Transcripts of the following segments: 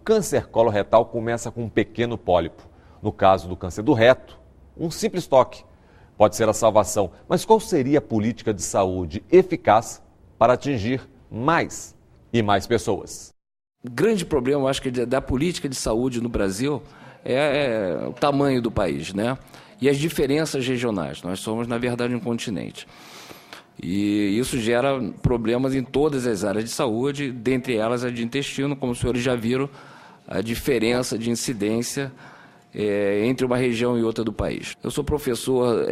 câncer coloretal começa com um pequeno pólipo. No caso do câncer do reto, um simples toque pode ser a salvação. Mas qual seria a política de saúde eficaz para atingir mais e mais pessoas? O grande problema, eu acho, que da política de saúde no Brasil é o tamanho do país, né? E as diferenças regionais. Nós somos, na verdade, um continente. E isso gera problemas em todas as áreas de saúde, dentre elas a de intestino, como os senhores já viram, a diferença de incidência entre uma região e outra do país. Eu sou professor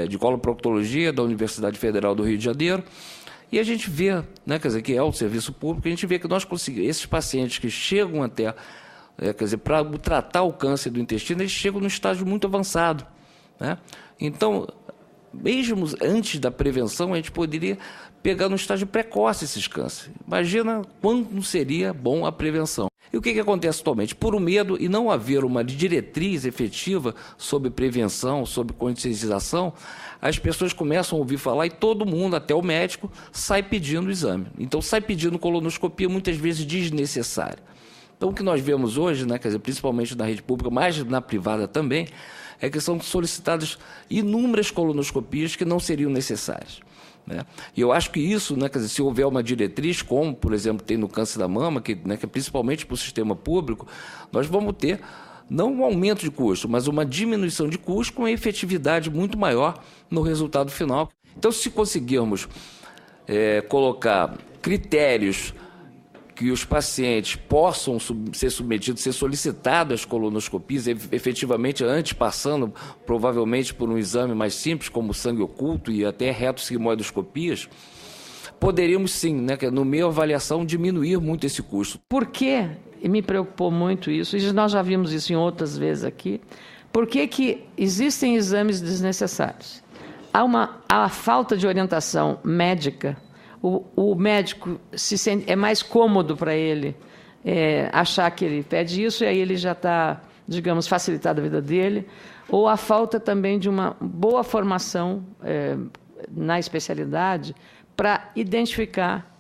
de coloproctologia da Universidade Federal do Rio de Janeiro, e a gente vê, né, quer dizer, que é o serviço público, a gente vê que nós conseguimos, esses pacientes que chegam até, quer dizer, para tratar o câncer do intestino, eles chegam num estágio muito avançado, né? Então, mesmo antes da prevenção, a gente poderia pegar no estágio precoce esses cânceres. Imagina quanto seria bom a prevenção. E o que acontece atualmente? Por o medo e não haver uma diretriz efetiva sobre prevenção, sobre conscientização, as pessoas começam a ouvir falar e todo mundo, até o médico, sai pedindo o exame. Então, sai pedindo colonoscopia, muitas vezes desnecessária. Então, o que nós vemos hoje, né, quer dizer, principalmente na rede pública, mas na privada também, é que são solicitadas inúmeras colonoscopias que não seriam necessárias, né? E eu acho que isso, né, quer dizer, se houver uma diretriz, como, por exemplo, tem no câncer da mama, que é principalmente para o sistema público, nós vamos ter não um aumento de custo, mas uma diminuição de custo com efetividade muito maior no resultado final. Então, se conseguirmos colocar critérios que os pacientes possam ser submetidos, ser solicitados às colonoscopias, efetivamente antes passando provavelmente por um exame mais simples, como sangue oculto e até retossigmoidoscopias, poderíamos sim, né, no meio da avaliação, diminuir muito esse custo. Por quê? E me preocupou muito isso, e nós já vimos isso em outras vezes aqui, por que existem exames desnecessários? Há a falta de orientação médica. O médico é mais cômodo para ele achar que ele pede isso e aí ele já está, digamos, facilitado a vida dele. Ou a falta também de uma boa formação na especialidade para identificar,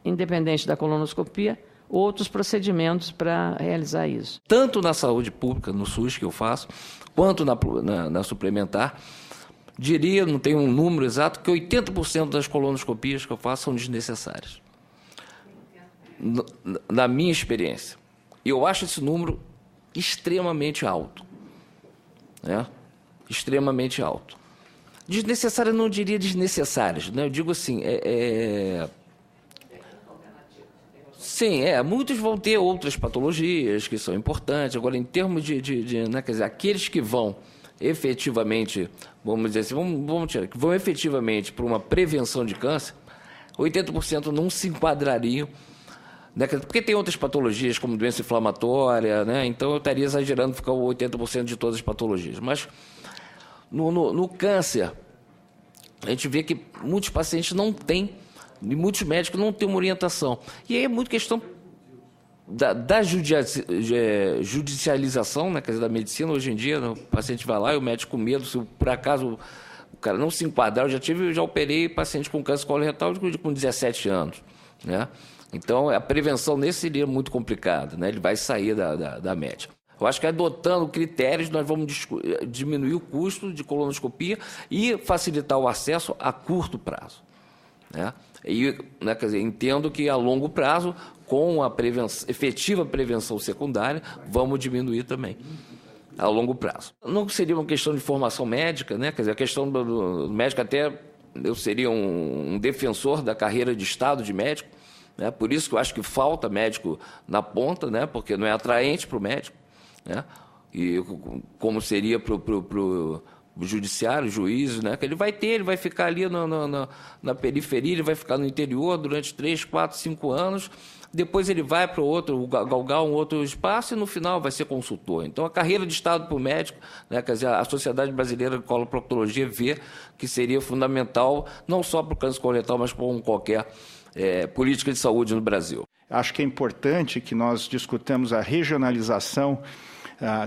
independente da colonoscopia, outros procedimentos para realizar isso. Tanto na saúde pública, no SUS que eu faço, quanto na suplementar, diria, não tenho um número exato, que 80% das colonoscopias que eu faço são desnecessárias. Na minha experiência. Eu acho esse número extremamente alto, né? Extremamente alto. Desnecessárias, não diria desnecessárias, né? Eu digo assim, sim, muitos vão ter outras patologias que são importantes. Agora, em termos né, quer dizer, aqueles que vão efetivamente, vamos dizer assim, vamos tirar, que vão efetivamente para uma prevenção de câncer, 80% não se enquadrariam, né, porque tem outras patologias, como doença inflamatória, né, então eu estaria exagerando ficar o 80% de todas as patologias. Mas no câncer, a gente vê que muitos pacientes não têm, e muitos médicos não têm uma orientação. E aí é muito questão da judicialização, né, quer dizer, da medicina. Hoje em dia, o paciente vai lá e o médico com medo, se por acaso o cara não se enquadrar. Eu já operei paciente com câncer coloretal com 17 anos, né? Então, a prevenção nesse seria muito complicada, né? Ele vai sair da média. Eu acho que adotando critérios, nós vamos diminuir o custo de colonoscopia e facilitar o acesso a curto prazo, né? E, né, quer dizer, entendo que a longo prazo, com a efetiva prevenção secundária, vamos diminuir também a longo prazo. Não seria uma questão de formação médica, né? Quer dizer, a questão do médico, até eu seria um defensor da carreira de Estado de médico, né? Por isso que eu acho que falta médico na ponta, né? Porque não é atraente para o médico, né? E como seria para o judiciário, juízes, né? Que ele vai ficar ali na periferia, ele vai ficar no interior durante 3, 4, 5 anos, depois ele vai para galgar um outro espaço e no final vai ser consultor. Então, a carreira de Estado para o médico, né? Quer dizer, a Sociedade Brasileira de Coloproctologia vê que seria fundamental, não só para o câncer coloretal, mas para qualquer política de saúde no Brasil. Acho que é importante que nós discutamos a regionalização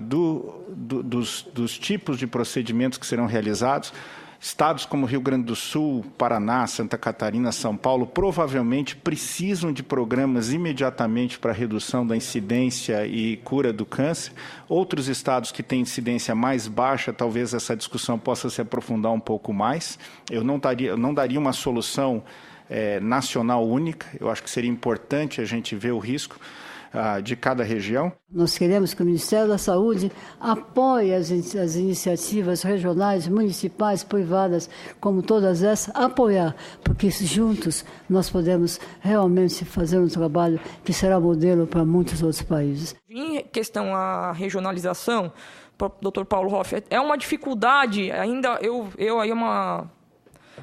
dos tipos de procedimentos que serão realizados. Estados como Rio Grande do Sul, Paraná, Santa Catarina, São Paulo, provavelmente precisam de programas imediatamente para redução da incidência e cura do câncer. Outros estados que têm incidência mais baixa, talvez essa discussão possa se aprofundar um pouco mais. Eu não daria uma solução nacional única. Eu acho que seria importante a gente ver o risco de cada região. Nós queremos que o Ministério da Saúde apoie as iniciativas regionais, municipais, privadas, como todas essas, apoiar, porque juntos nós podemos realmente fazer um trabalho que será modelo para muitos outros países. Em questão à regionalização, Dr. Paulo Hoff, é uma dificuldade, ainda aí uma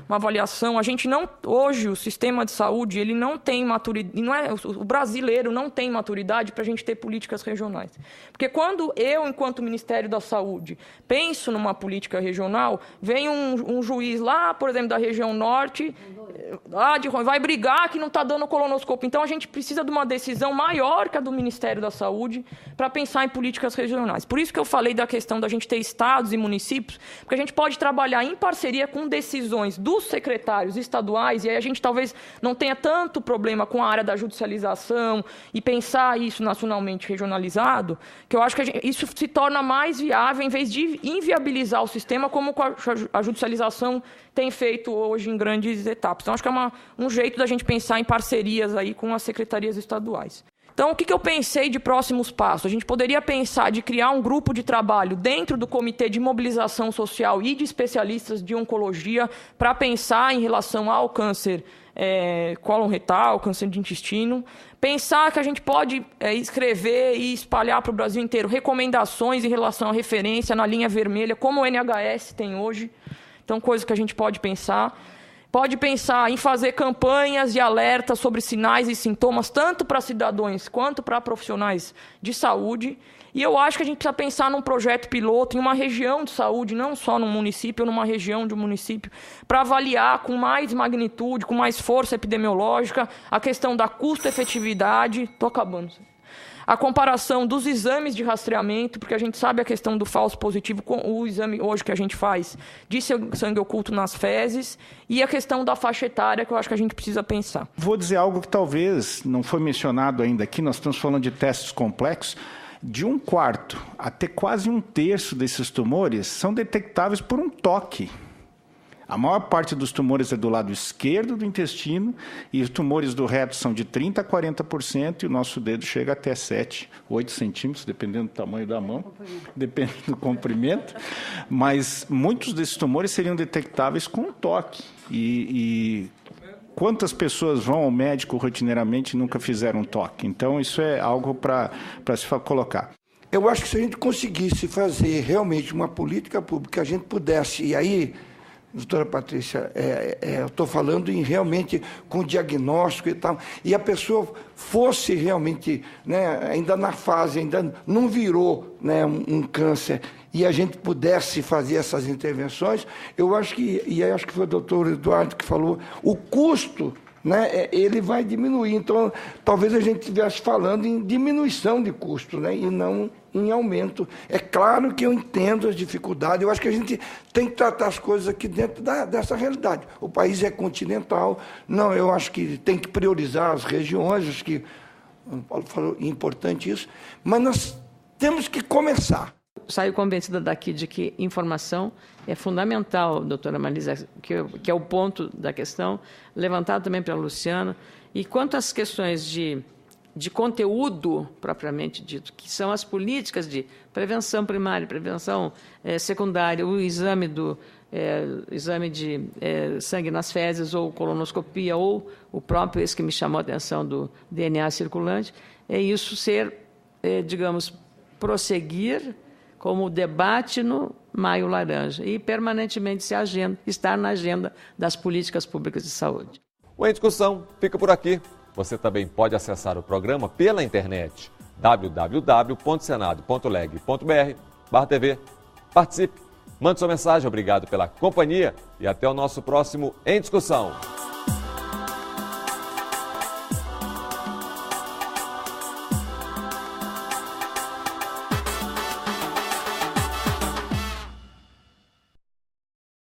avaliação, a gente não, hoje o sistema de saúde, ele não tem maturidade, o brasileiro não tem maturidade para a gente ter políticas regionais. Porque quando eu, enquanto Ministério da Saúde, penso numa política regional, vem um juiz lá, por exemplo, da região norte, lá de vai brigar que não está dando colonoscopia. Então a gente precisa de uma decisão maior que a do Ministério da Saúde para pensar em políticas regionais. Por isso que eu falei da questão da gente ter estados e municípios, porque a gente pode trabalhar em parceria com decisões dos secretários estaduais, e aí a gente talvez não tenha tanto problema com a área da judicialização e pensar isso nacionalmente regionalizado, que eu acho que isso se torna mais viável em vez de inviabilizar o sistema como a judicialização tem feito hoje em grandes etapas. Então, acho que é um jeito da gente pensar em parcerias aí com as secretarias estaduais. Então, o que eu pensei de próximos passos? A gente poderia pensar de criar um grupo de trabalho dentro do Comitê de Mobilização Social e de especialistas de oncologia para pensar em relação ao câncer cólon retal, câncer de intestino. Pensar que a gente pode escrever e espalhar para o Brasil inteiro recomendações em relação à referência na linha vermelha, como o NHS tem hoje. Então, coisa que a gente pode pensar. Pode pensar em fazer campanhas de alerta sobre sinais e sintomas, tanto para cidadãos quanto para profissionais de saúde. E eu acho que a gente precisa pensar num projeto piloto em uma região de saúde, não só num município ou numa região de um município, para avaliar com mais magnitude, com mais força epidemiológica, a questão da custo-efetividade. Estou acabando. A comparação dos exames de rastreamento, porque a gente sabe a questão do falso positivo com o exame hoje que a gente faz de sangue oculto nas fezes, e a questão da faixa etária, que eu acho que a gente precisa pensar. Vou dizer algo que talvez não foi mencionado ainda aqui, nós estamos falando de testes complexos. De 1/4 até quase 1/3 desses tumores são detectáveis por um toque. A maior parte dos tumores é do lado esquerdo do intestino, e os tumores do reto são de 30% a 40%, e o nosso dedo chega até 7, 8 centímetros, dependendo do tamanho da mão, dependendo do comprimento. Mas muitos desses tumores seriam detectáveis com um toque. E quantas pessoas vão ao médico rotineiramente e nunca fizeram um toque? Então, isso é algo para se colocar. Eu acho que se a gente conseguisse fazer realmente uma política pública, a gente pudesse, e aí... Doutora Patrícia, eu estou falando em realmente com diagnóstico e tal, e a pessoa fosse realmente, né, ainda na fase, ainda não virou, né, um câncer, e a gente pudesse fazer essas intervenções, eu acho que, e acho que foi o doutor Eduardo que falou, o custo, né, ele vai diminuir. Então, talvez a gente estivesse falando em diminuição de custo, né, e não em aumento. É claro que eu entendo as dificuldades, eu acho que a gente tem que tratar as coisas aqui dentro dessa realidade. O país é continental, não, eu acho que tem que priorizar as regiões, acho que o Paulo falou, é importante isso, mas nós temos que começar. Saio convencida daqui de que informação é fundamental, doutora Marisa, que é o ponto da questão, levantado também pela Luciana. E quanto às questões de conteúdo propriamente dito, que são as políticas de prevenção primária, prevenção secundária, o exame de sangue nas fezes, ou colonoscopia, ou o próprio, esse que me chamou a atenção, do DNA circulante, é isso ser, digamos, prosseguir como debate no Maio Laranja e permanentemente estar na agenda das políticas públicas de saúde. O Em Discussão fica por aqui. Você também pode acessar o programa pela internet www.senado.leg.br/TV. Participe, mande sua mensagem, obrigado pela companhia e até o nosso próximo Em Discussão.